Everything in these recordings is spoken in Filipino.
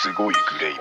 すごいグレイビ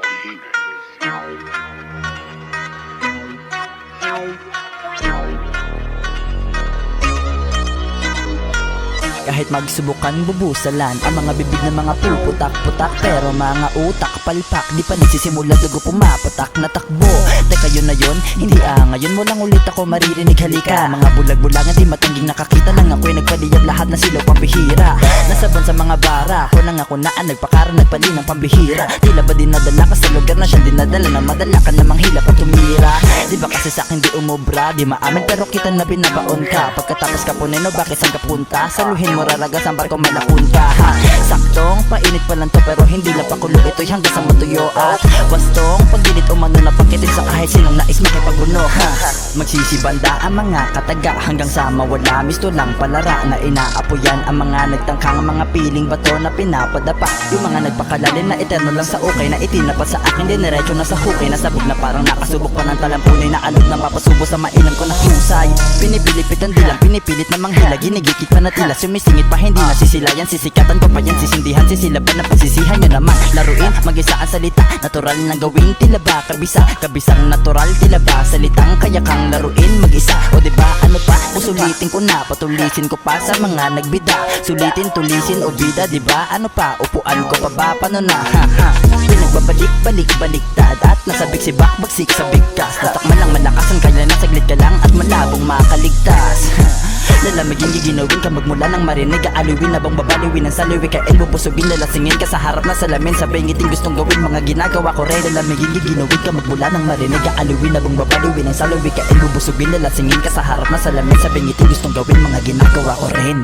Kahit magsubukan bubusalan ang mga bibig ng mga puputak-putak, pero mga utak palpak, di pa nagsisimula dugo pumapatak na takbo. Teka yun na yun, hindi ngayon mo lang ulit ako maririnig halika. Mga bulag-bulagan di matangging nakakita lang ako'y nagpadiyab lahat na silaw pambihira. Nasaban sa mga bara, ako nang ako naan nagpakara nagpali ng pambihira. Tila ba dinadala ka sa lugar na siya dinadala na madala ka namang hila pa tumira. Di ba kasi sa'kin di umubra, di maamin pero kita na binabaon ka. Pagkatapos ka puneno bakit saan ka punta? Saluhin mo raragas ang barko may napunta ha. Saktong painit pa lang to pero hindi lang pakulo ito'y hanggang sa matuyo. At wastong pagdilit umano na pagkitin sa kahit sinong nais makipagbuno ha. Magsisibanda ang mga kataga hanggang sa mawala. Misto lang palara na inaapoyan ang mga nagtangkang mga piling bato na pinapadapa. Yung mga nagpakalalin na eterno lang sa ukay na itinapat sa akin diniretso na sa hukay. Nasabog na parang nakasubok pa ng talampunay na alog na papasubo sa mainam ko na husay. Pinipilipit ang dilang pinipilit na manghila. Ginigikit pa na tila sumisingit pa hindi nasisilayan. Sisikatan ko pa yan sisindihan sisilaban na pagsisihan nyo naman. Laruin mag-isa ang salita natural na gawin tila ba kabisa. Kabisang natural tila ba salitang kaya kang laruin mag-isa. O diba ano pa usulitin ko na patulisin ko pa sa mga nagbida. Sulitin tulisin o bida diba ano pa upuan ko pa ba paano na ha ha. Pinagbabalik-balik baliktad at nasabik si bakbagsik sa bigkas. Natakman lang malakasan kaya na saglit ka lang at malabong makaligtas. Lalamigin giginawin ka magmula ng marinig kaaliwin na bang babaliwin ang saliwi ka elbow busugin lalasingin ka sa harap na salamin sabay ngiting gustong gawin mga ginagawa ko rin. Lalamigin giginawin ka magmula ng marinig kaaliwin na bang babaliwin ang saliwi ka elbow busugin lalasingin ka sa harap na salamin sabay ngiting gustong gawin mga ginagawa ko rin.